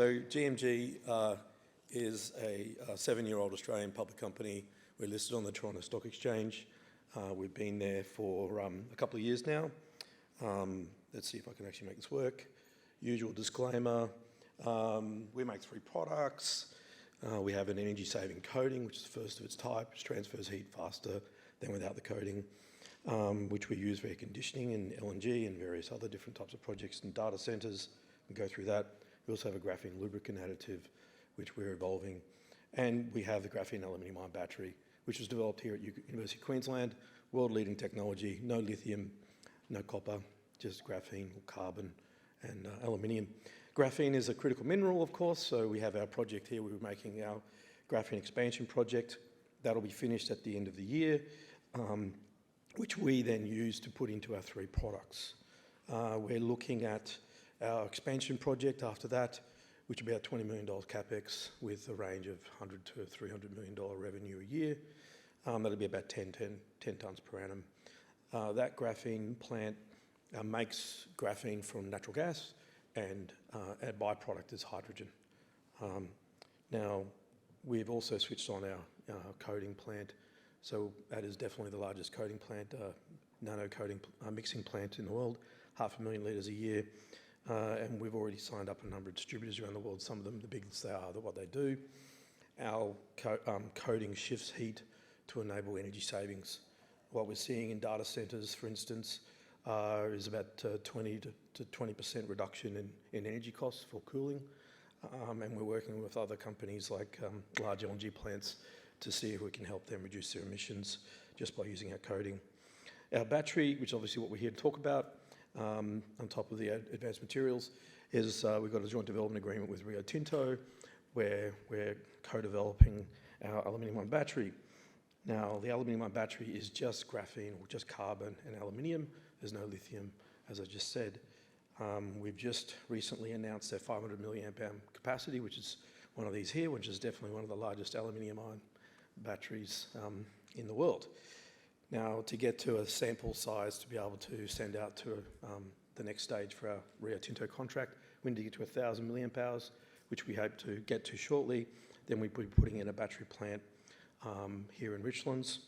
So GMG is a 7-year-old Australian public company. We're listed on the Toronto Stock Exchange. We've been there for a couple of years now. Let's see if I can actually make this work. Usual disclaimer, we make 3 products. We have an energy-saving coating, which is the first of its type, which transfers heat faster than without the coating, which we use for air conditioning and LNG and various other different types of projects and data centres. We go through that. We also have a graphene lubricant additive, which we're evolving. And we have the graphene aluminium-ion battery, which was developed here at University of Queensland. World-leading technology, no lithium, no copper, just graphene or carbon and aluminium. Graphene is a critical mineral, of course, so we have our project here. We're making our graphene expansion project. That'll be finished at the end of the year, which we then use to put into our 3 products. We're looking at our expansion project after that, which will be about $20 million capex with a range of $100 to $300 million revenue a year. That'll be about 10 tonnes per annum. That graphene plant makes graphene from natural gas, and our byproduct is hydrogen. Now, we've also switched on our coating plant, so that is definitely the largest coating plant, nano coating mixing plant in the world, 500,000 litres a year. And we've already signed up a number of distributors around the world, some of them the biggest they are, what they do. Our coating shifts heat to enable energy savings. What we're seeing in data centres, for instance, is about 20 to 20% reduction in energy costs for cooling. And we're working with other companies like large LNG plants to see if we can help them reduce their emissions just by using our coating. Our battery, which is obviously what we're here to talk about, on top of the advanced materials, is we've got a joint development agreement with Rio Tinto where we're co-developing our aluminium-ion battery. Now, the aluminium-ion battery is just graphene or just carbon and aluminium. There's no lithium, as I just said. We've just recently announced their 500 milliamp hour capacity, which is one of these here, which is definitely one of the largest aluminium-ion batteries in the world. Now, to get to a sample size to be able to send out to the next stage for our Rio Tinto contract, we need to get to 1,000 milliamp hours, which we hope to get to shortly. Then we'll be putting in a battery plant here in Richlands.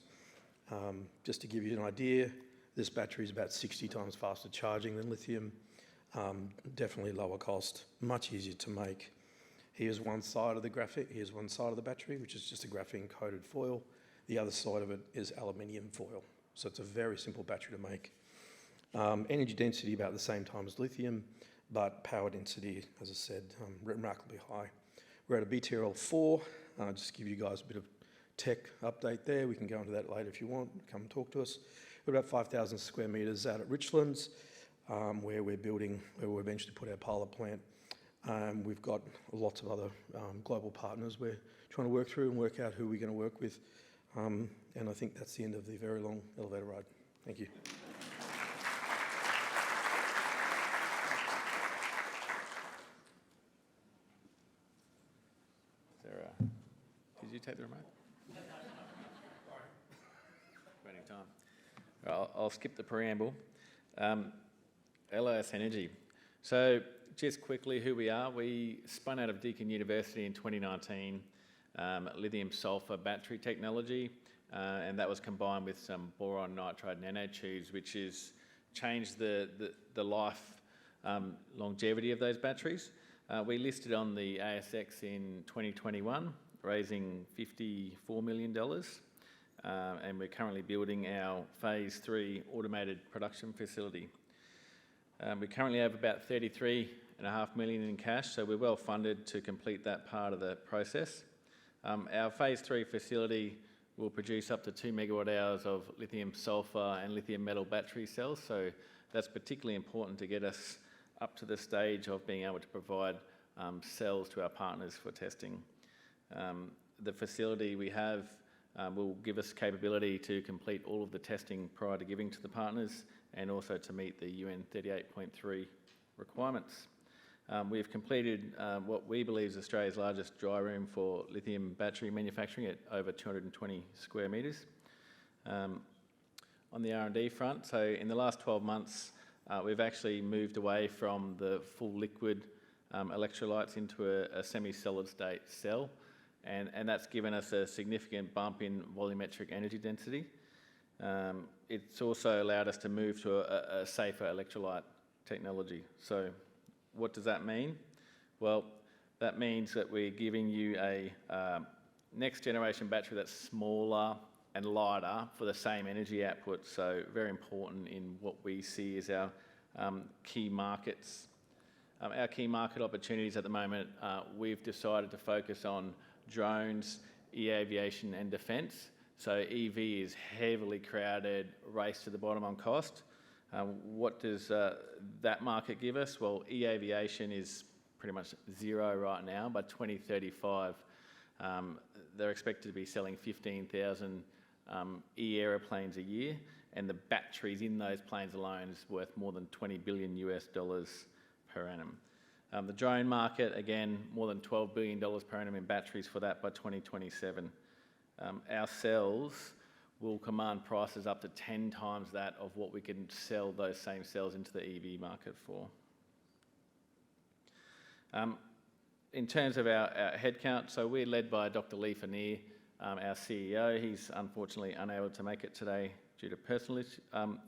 Just to give you an idea, this battery is about 60 times faster charging than lithium, definitely lower cost, much easier to make. Here's one side of the here's one side of the battery, which is just a graphene coated foil. The other side of it is aluminium foil. So it's a very simple battery to make. Energy density about the same time as lithium, but power density, as I said, remarkably high. We're at a BTRL4. Just to give you guys a bit of tech update there. We can go into that later if you want. Come and talk to us. We're about 5,000 square metres out at Richlands, where we'll eventually put our pilot plant. We've got lots of other global partners we're trying to work through and work out who we're going to work with. And I think that's the end of the very long elevator ride. Thank you. Did you take the remote? Waiting time. I'll skip the preamble. LIS Energy. So just quickly who we are. We spun out of Deakin University in 2019. Lithium sulfur battery technology, and that was combined with some boron nitride nanotubes, which has changed the life longevity of those batteries. We listed on the ASX in 2021, raising $54 million, and we're currently building our phase 3 automated production facility. We currently have about $33.5 million in cash, so we're well funded to complete that part of the process. Our phase 3 facility will produce up to 2 megawatt hours of lithium sulfur and lithium metal battery cells, so that's particularly important to get us up to the stage of being able to provide cells to our partners for testing. The facility we have will give us capability to complete all of the testing prior to giving to the partners and also to meet the UN 38.3 requirements. We've completed what we believe is Australia's largest dry room for lithium battery manufacturing at over 220 square metres. On the R&D front, so in the last 12 months, we've actually moved away from the full liquid electrolytes into a semi-solid state cell, and that's given us a significant bump in volumetric energy density. It's also allowed us to move to a safer electrolyte technology. So what does that mean? Well, that means that we're giving you a next generation battery that's smaller and lighter for the same energy output. So very important in what we see as our key markets. Our key market opportunities at the moment, we've decided to focus on drones, e-aviation and defence. So EV is heavily crowded, race to the bottom on cost. What does that market give us? Well, e-aviation is pretty much zero right now. By 2035, they're expected to be selling 15,000 e-aeroplanes a year, and the batteries in those planes alone is worth more than $20 billion per annum. The drone market, again, more than $12 billion per annum in batteries for that by 2027. Our cells will command prices up to 10 times that of what we can sell those same cells into the EV market for. In terms of our headcount, so we're led by Dr. Lee Fannier, our CEO. He's unfortunately unable to make it today due to personal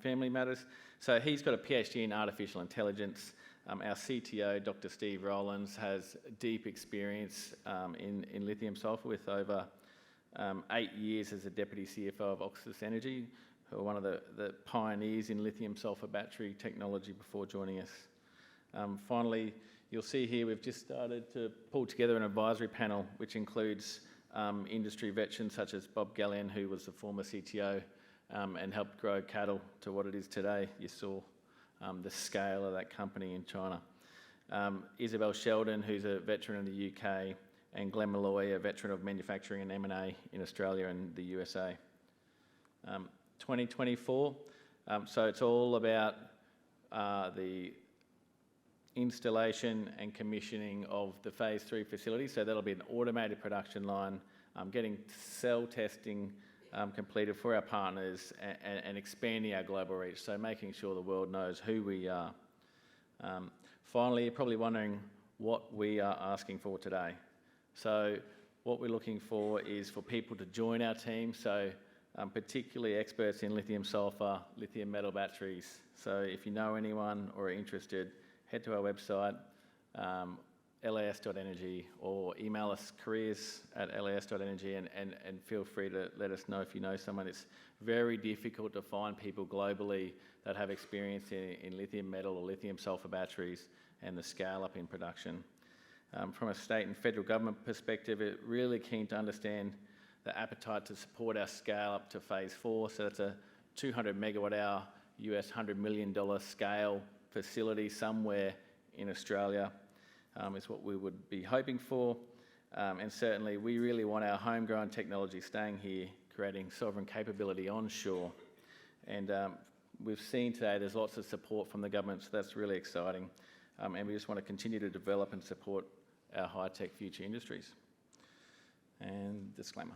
family matters. So he's got a PhD in artificial intelligence. Our CTO, Dr. Steve Rowlands, has deep experience in lithium sulfur with over 8 years as a Deputy CFO of Oxis Energy, who are one of the pioneers in lithium sulfur battery technology before joining us. Finally, you'll see here we've just started to pull together an advisory panel which includes industry veterans such as Bob Gallion, who was the former CTO and helped grow cattle to what it is today. You saw the scale of that company in China. Isabel Sheldon, who's a veteran in the UK, and Glenn Malloy, a veteran of manufacturing and M&A in Australia and the USA. 2024, so it's all about the installation and commissioning of the phase 3 facility. So that'll be an automated production line, getting cell testing completed for our partners and expanding our global reach, so making sure the world knows who we are. Finally, you're probably wondering what we are asking for today. So what we're looking for is for people to join our team, so particularly experts in lithium sulfur, lithium metal batteries. So if you know anyone or are interested, head to our website, las.energy, or email us careers@las.energy and feel free to let us know if you know someone. It's very difficult to find people globally that have experience in lithium metal or lithium sulfur batteries and the scale up in production. From a state and federal government perspective, we're really keen to understand the appetite to support our scale up to phase 4. So that's a 200 megawatt hour US $100 million scale facility somewhere in Australia is what we would be hoping for. And certainly we really want our homegrown technology staying here, creating sovereign capability onshore. And we've seen today there's lots of support from the government, so that's really exciting. And we just want to continue to develop and support our high-tech future industries. And disclaimer.